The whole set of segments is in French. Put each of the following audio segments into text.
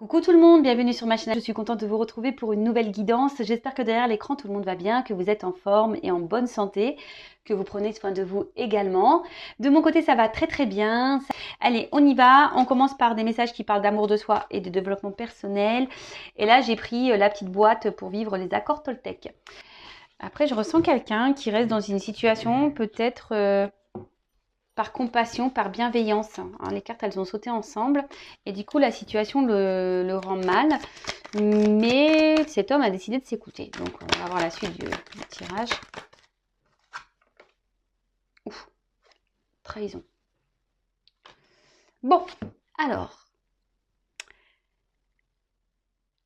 Coucou tout le monde, bienvenue sur ma chaîne. Je suis contente de vous retrouver pour une nouvelle guidance. J'espère que derrière l'écran tout le monde va bien, que vous êtes en forme et en bonne santé, que vous prenez soin de vous également. De mon côté, ça va très très bien. Allez, on y va. On commence par des messages qui parlent d'amour de soi et de développement personnel. Et là, j'ai pris la petite boîte pour vivre les accords Toltec. Après, je ressens quelqu'un qui reste dans une situation peut-être par compassion, par bienveillance. Hein, les cartes, elles ont sauté ensemble. Et du coup, la situation le rend mal. Mais cet homme a décidé de s'écouter. Donc, on va voir la suite du tirage. Ouf, trahison. Bon, alors,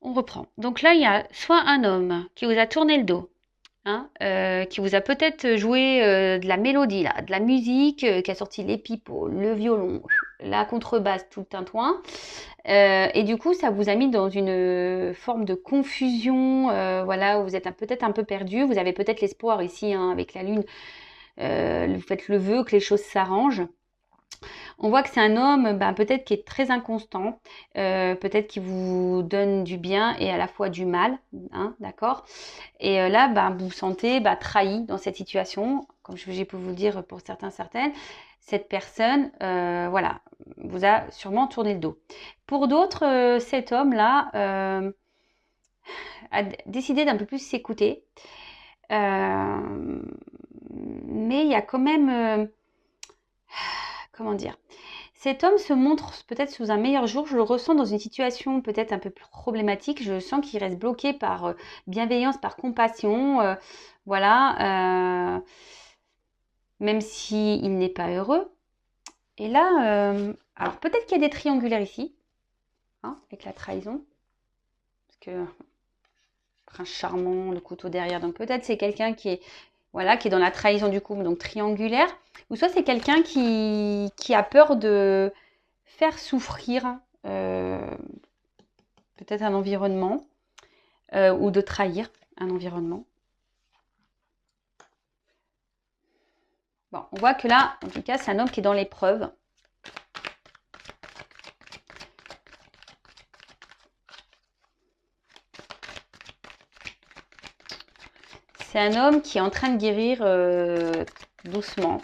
on reprend. Donc là, il y a soit un homme qui vous a tourné le dos, hein, qui vous a peut-être joué de la mélodie, là, de la musique, qui a sorti les pipeaux, le violon, la contrebasse, tout le tintouin. Et du coup, ça vous a mis dans une forme de confusion, voilà, où vous êtes peut-être un peu perdu. Vous avez peut-être l'espoir ici, hein, avec la lune, vous faites le vœu que les choses s'arrangent. On voit que c'est un homme, peut-être qui est très inconstant, peut-être qui vous donne du bien et à la fois du mal, hein, d'accord. Et là, vous vous sentez trahi dans cette situation, comme j'ai pu vous le dire pour certains, certaines. Cette personne, voilà, vous a sûrement tourné le dos. Pour d'autres, cet homme-là a décidé d'un peu plus s'écouter. Mais il y a quand même, comment dire, cet homme se montre peut-être sous un meilleur jour. Je le ressens dans une situation peut-être un peu plus problématique. Je sens qu'il reste bloqué par bienveillance, par compassion. Voilà. Même s'il n'est pas heureux. Et là, alors peut-être qu'il y a des triangulaires ici, hein, avec la trahison. Parce que prince charmant, le couteau derrière. Donc peut-être c'est quelqu'un qui est, voilà, qui est dans la trahison du couple, donc triangulaire. Ou soit c'est quelqu'un qui a peur de faire souffrir peut-être un environnement ou de trahir un environnement. Bon, on voit que là, en tout cas, c'est un homme qui est dans l'épreuve. C'est un homme qui est en train de guérir doucement. En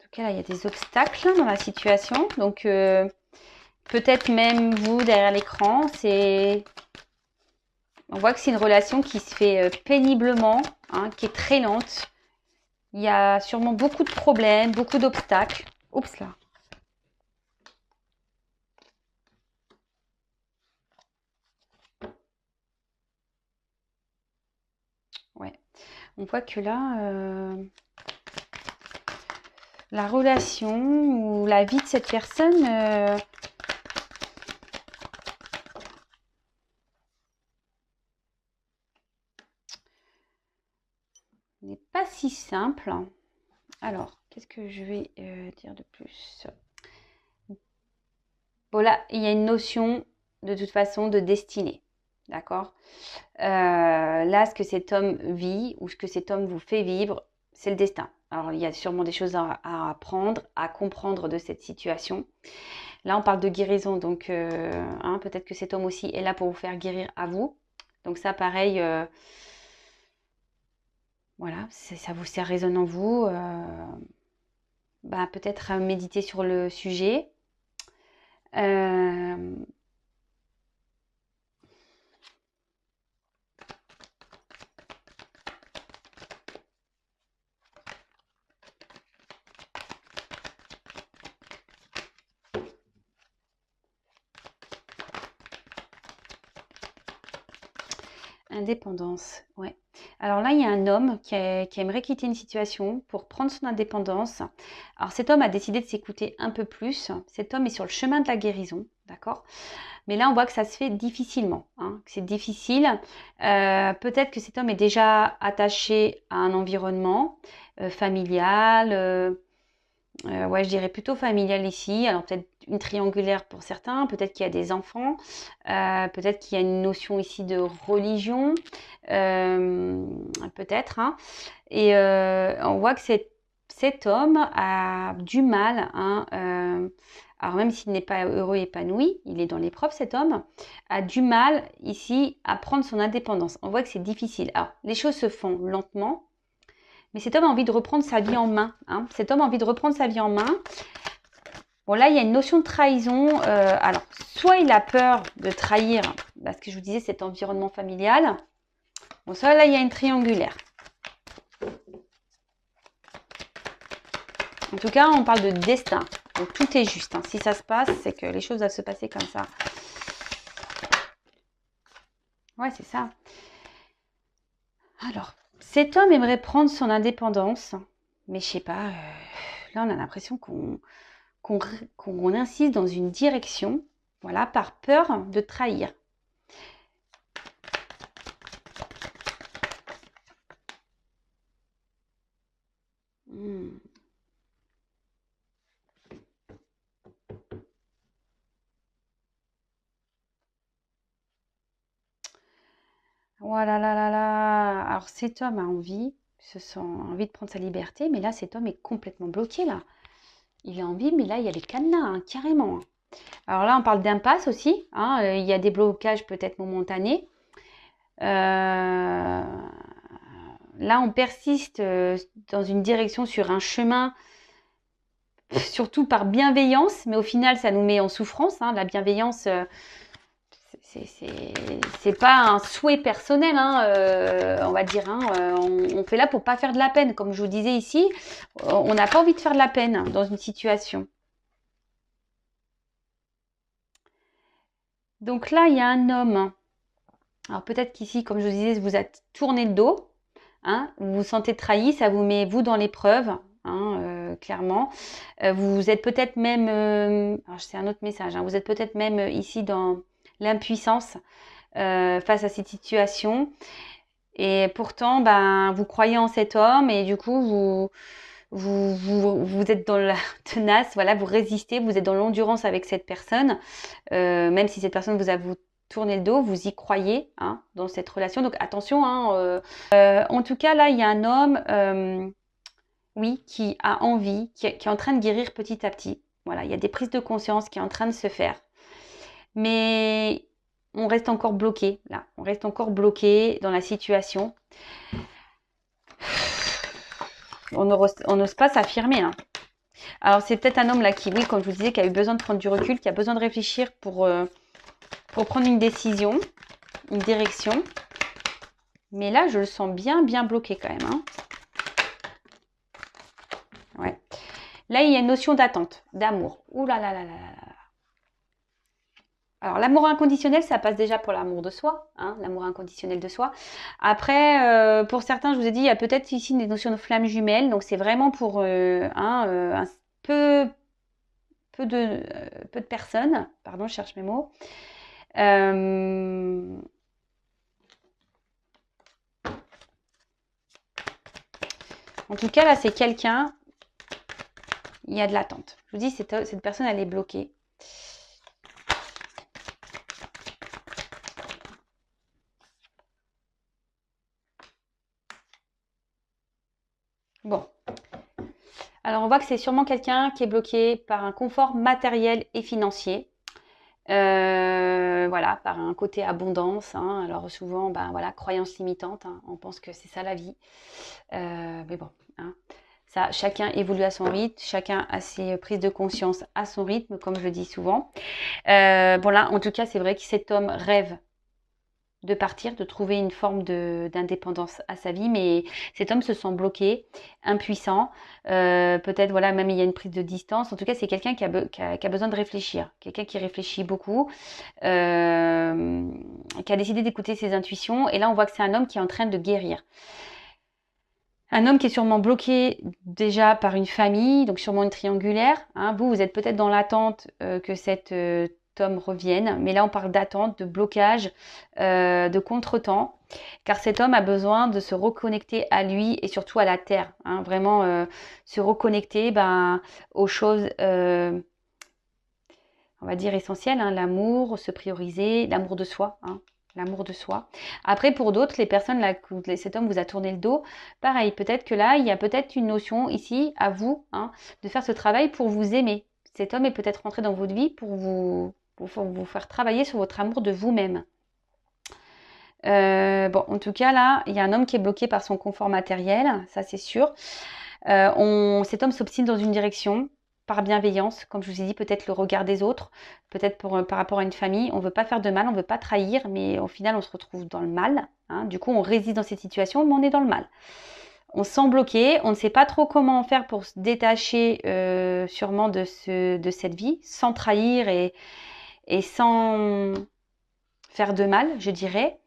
tout cas, là, il y a des obstacles dans la situation. Donc, peut-être même vous, derrière l'écran, on voit que c'est une relation qui se fait péniblement, hein, qui est très lente. Il y a sûrement beaucoup de problèmes, beaucoup d'obstacles. Oups là. Ouais. On voit que là, la relation ou la vie de cette personne n'est pas si simple. Alors, qu'est-ce que je vais dire de plus? Bon, là, il y a une notion de toute façon de destinée. D'accord? Là, ce que cet homme vit ou ce que cet homme vous fait vivre, c'est le destin. Alors, il y a sûrement des choses à apprendre, à comprendre de cette situation. Là, on parle de guérison, donc hein, peut-être que cet homme aussi est là pour vous faire guérir à vous. Donc ça, pareil, voilà, ça résonne en vous. Peut-être méditer sur le sujet. Euh, Indépendance, ouais. Alors là, il y a un homme qui aimerait quitter une situation pour prendre son indépendance. Alors cet homme a décidé de s'écouter un peu plus. Cet homme est sur le chemin de la guérison, d'accord? Mais là, on voit que ça se fait difficilement, hein, que c'est difficile. Peut-être que cet homme est déjà attaché à un environnement familial, ouais, je dirais plutôt familial ici. Alors peut-être une triangulaire pour certains, peut-être qu'il y a des enfants, peut-être qu'il y a une notion ici de religion, euh, peut-être, hein. Et on voit que cet homme a du mal, hein, alors même s'il n'est pas heureux et épanoui, il est dans l'épreuve, cet homme, a du mal ici à prendre son indépendance. On voit que c'est difficile. Alors, les choses se font lentement, mais cet homme a envie de reprendre sa vie en main. Hein. Cet homme a envie de reprendre sa vie en main. Bon, là, il y a une notion de trahison. Alors, soit il a peur de trahir, parce que je vous disais, cet environnement familial. Bon, soit là, il y a une triangulaire. En tout cas, on parle de destin. Donc, tout est juste. Hein. Si ça se passe, c'est que les choses doivent se passer comme ça. Ouais, c'est ça. Alors, cet homme aimerait prendre son indépendance, mais je sais pas, là, on a l'impression qu'on insiste dans une direction, voilà, par peur de trahir. Oh là là là là. Alors cet homme a envie, envie de prendre sa liberté, mais là cet homme est complètement bloqué là. Il a envie, mais là il y a les cadenas, hein, carrément. Hein. Alors là on parle d'impasse aussi, hein, il y a des blocages peut-être momentanés. Là on persiste dans une direction sur un chemin, surtout par bienveillance, mais au final ça nous met en souffrance. Hein, la bienveillance... c'est pas un souhait personnel, hein, on va dire. Hein, on fait là pour pas faire de la peine. Comme je vous disais ici, on n'a pas envie de faire de la peine dans une situation. Donc là, il y a un homme. Alors peut-être qu'ici, comme je vous disais, vous êtes tourné le dos. Hein, vous vous sentez trahi, ça vous met vous dans l'épreuve. Hein, clairement. Vous êtes peut-être même... alors c'est un autre message. Hein, vous êtes peut-être même ici dans l'impuissance. Face à cette situation. Et pourtant, ben, vous croyez en cet homme et du coup, vous êtes dans la tenace, voilà, vous résistez, vous êtes dans l'endurance avec cette personne. Même si cette personne vous tourné le dos, vous y croyez hein, dans cette relation. Donc attention. Hein, en tout cas, là, il y a un homme, oui, qui a envie, qui est en train de guérir petit à petit. Voilà, il y a des prises de conscience qui sont en train de se faire. Mais on reste encore bloqué, là. On reste encore bloqué dans la situation. On n'ose pas s'affirmer. Hein. Alors, c'est peut-être un homme là qui, oui, comme je vous disais, qui a eu besoin de prendre du recul, qui a besoin de réfléchir pour prendre une décision, une direction. Mais là, je le sens bien, bien bloqué quand même. Hein. Ouais. Là, il y a une notion d'attente, d'amour. Ouh là là là là là. Alors, l'amour inconditionnel, ça passe déjà pour l'amour de soi, hein, l'amour inconditionnel de soi. Après, pour certains, je vous ai dit, il y a peut-être ici des notions de flammes jumelles. Donc, c'est vraiment pour un peu de personnes. Pardon, je cherche mes mots. En tout cas, là, c'est quelqu'un, il y a de l'attente. Je vous dis, cette personne, elle est bloquée. Bon. Alors, on voit que c'est sûrement quelqu'un qui est bloqué par un confort matériel et financier. Voilà, par un côté abondance. Hein. Alors, souvent, ben, voilà, croyance limitante. Hein. On pense que c'est ça la vie. Mais bon, hein. Ça, chacun évolue à son rythme. Chacun a ses prises de conscience à son rythme, comme je le dis souvent. Bon, là, en tout cas, c'est vrai que cet homme rêve de partir, de trouver une forme d'indépendance à sa vie, mais cet homme se sent bloqué, impuissant, peut-être voilà même il y a une prise de distance. En tout cas, c'est quelqu'un qui a besoin de réfléchir, quelqu'un qui réfléchit beaucoup, qui a décidé d'écouter ses intuitions. Et là, on voit que c'est un homme qui est en train de guérir. Un homme qui est sûrement bloqué déjà par une famille, donc sûrement une triangulaire. Hein. Vous êtes peut-être dans l'attente que cet homme revienne, mais là on parle d'attente, de blocage, de contretemps, car cet homme a besoin de se reconnecter à lui et surtout à la terre. Hein. Vraiment se reconnecter aux choses, on va dire essentielles, hein, l'amour, se prioriser, l'amour de soi. Hein. L'amour de soi. Après, pour d'autres, les personnes là, cet homme vous a tourné le dos, pareil, peut-être que là, il y a peut-être une notion ici, à vous, hein, de faire ce travail pour vous aimer. cet homme est peut-être rentré dans votre vie pour vous faire travailler sur votre amour de vous-même. Bon, en tout cas, là, il y a un homme qui est bloqué par son confort matériel, ça c'est sûr. Cet homme s'obstine dans une direction, par bienveillance, comme je vous ai dit, peut-être le regard des autres, peut-être par rapport à une famille. On ne veut pas faire de mal, on ne veut pas trahir, mais au final, on se retrouve dans le mal. Hein. Du coup, on résiste dans cette situation, mais on est dans le mal. On se sent bloqué, on ne sait pas trop comment faire pour se détacher sûrement de cette vie, sans trahir et sans faire de mal, je dirais.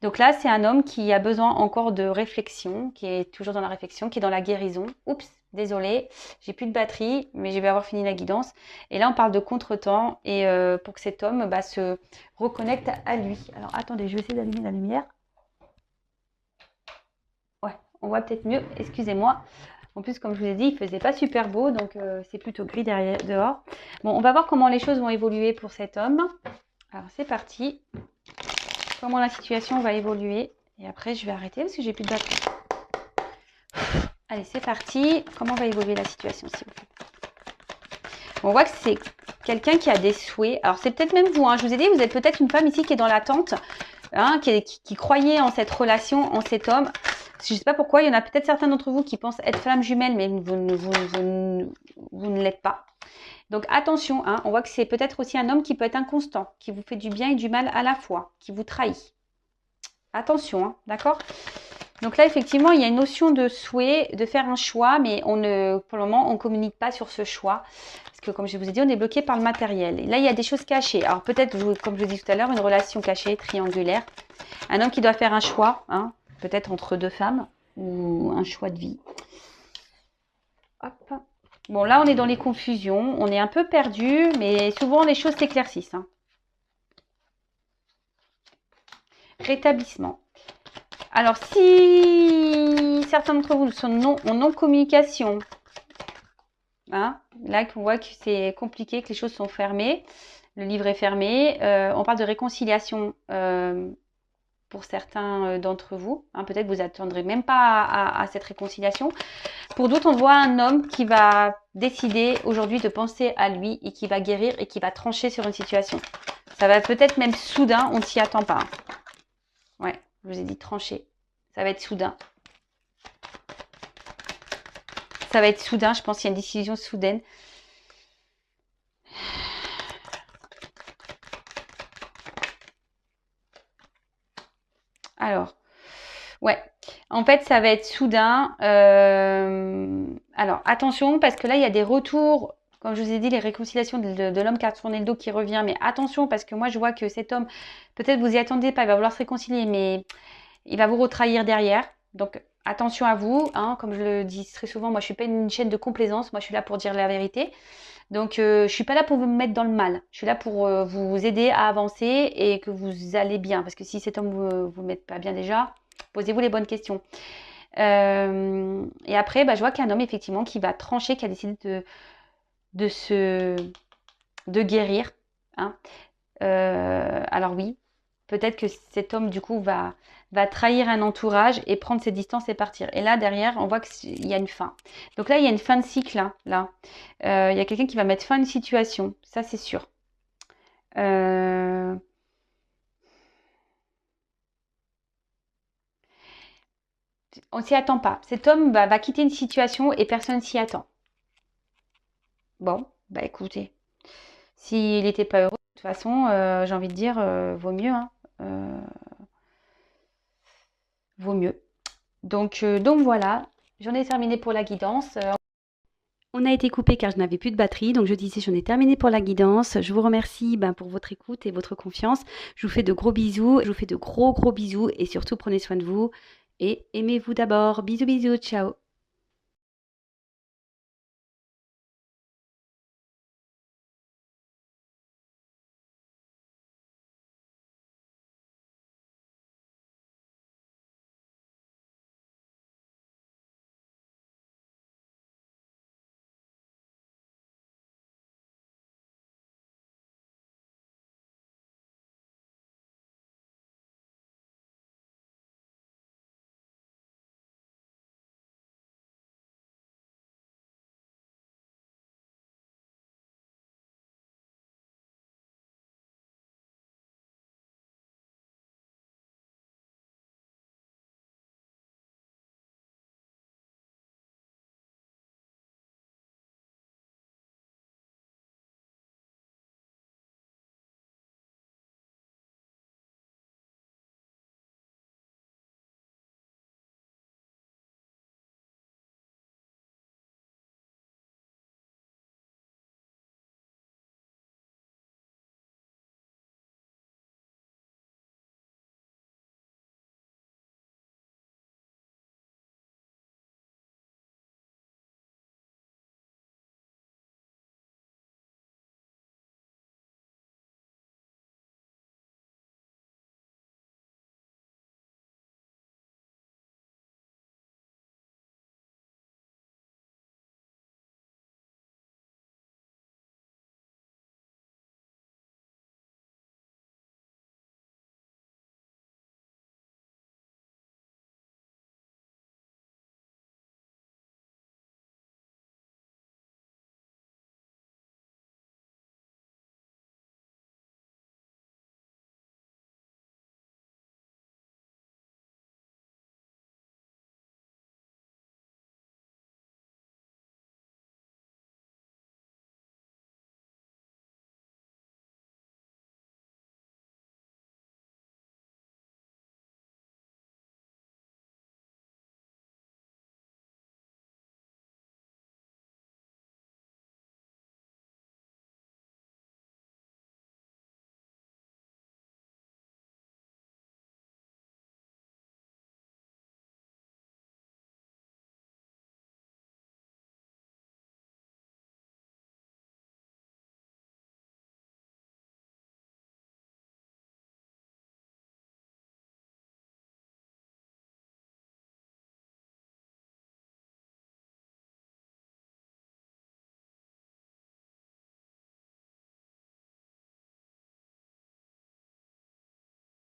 Donc là, c'est un homme qui a besoin encore de réflexion, qui est toujours dans la réflexion, qui est dans la guérison. Oups, désolé, j'ai plus de batterie, mais je vais avoir fini la guidance. Et là, on parle de contretemps et pour que cet homme se reconnecte à lui. Alors attendez, je vais essayer d'allumer la lumière. Ouais, on voit peut-être mieux, excusez-moi. En plus, comme je vous ai dit, il faisait pas super beau, donc c'est plutôt gris dehors. Bon, on va voir comment les choses vont évoluer pour cet homme. Alors c'est parti. Comment la situation va évoluer. Et après, je vais arrêter parce que j'ai plus de batterie. Allez, c'est parti. Comment va évoluer la situation, s'il vous plaît. On voit que c'est quelqu'un qui a des souhaits. Alors, c'est peut-être même vous. Hein. Je vous ai dit, vous êtes peut-être une femme ici qui est dans l'attente, hein, qui croyait en cette relation, en cet homme. Je ne sais pas pourquoi. Il y en a peut-être certains d'entre vous qui pensent être flamme jumelle, mais vous ne l'êtes pas. Donc attention, hein, on voit que c'est peut-être aussi un homme qui peut être inconstant, qui vous fait du bien et du mal à la fois, qui vous trahit. Attention, hein, d'accord? Donc là, effectivement, il y a une notion de souhait, de faire un choix, mais pour le moment, on ne communique pas sur ce choix. Parce que comme je vous ai dit, on est bloqué par le matériel. Et là, il y a des choses cachées. Alors peut-être, comme je l'ai dit tout à l'heure, une relation cachée, triangulaire. Un homme qui doit faire un choix, hein, peut-être entre deux femmes, ou un choix de vie. Hop. Bon, là, on est dans les confusions. On est un peu perdu, mais souvent, les choses s'éclaircissent. Hein. Rétablissement. Alors, si certains d'entre vous sont en non-communication, hein, là, on voit que c'est compliqué, que les choses sont fermées. Le livre est fermé. On parle de réconciliation pour certains d'entre vous. Hein, peut-être vous attendrez même pas à cette réconciliation. Pour d'autres, on voit un homme qui va décider aujourd'hui de penser à lui et qui va guérir et qui va trancher sur une situation. Ça va peut-être même soudain, on ne s'y attend pas. Ouais, je vous ai dit trancher. Ça va être soudain. Ça va être soudain, je pense qu'il y a une décision soudaine. Alors, ouais. En fait, ça va être soudain. Alors, attention, parce que là, il y a des retours. Comme je vous ai dit, les réconciliations de l'homme qui a tourné le dos qui revient. Mais attention, parce que moi, je vois que cet homme, peut-être vous y attendez pas, il va vouloir se réconcilier, mais il va vous retrahir derrière. Donc, attention à vous. Hein, comme je le dis très souvent, moi, je suis pas une chaîne de complaisance. Moi, je suis là pour dire la vérité. Donc, je suis pas là pour vous mettre dans le mal. Je suis là pour vous aider à avancer et que vous allez bien. Parce que si cet homme vous met pas bien déjà, posez-vous les bonnes questions. Et après, je vois qu'il y a un homme effectivement qui va trancher, qui a décidé de guérir. Hein. Alors oui, peut-être que cet homme du coup va trahir un entourage et prendre ses distances et partir. Et là derrière, on voit qu'il y a une fin. Donc là, il y a une fin de cycle. Hein, là, il y a quelqu'un qui va mettre fin à une situation. Ça, c'est sûr. On s'y attend pas. Cet homme va quitter une situation et personne s'y attend. Bon, écoutez, s'il n'était pas heureux, de toute façon, j'ai envie de dire, vaut mieux. Hein, vaut mieux. Donc voilà, j'en ai terminé pour la guidance. On a été coupé car je n'avais plus de batterie, donc je disais j'en ai terminé pour la guidance. Je vous remercie pour votre écoute et votre confiance. Je vous fais de gros bisous, je vous fais de gros bisous et surtout prenez soin de vous et aimez-vous d'abord. Bisous bisous, ciao.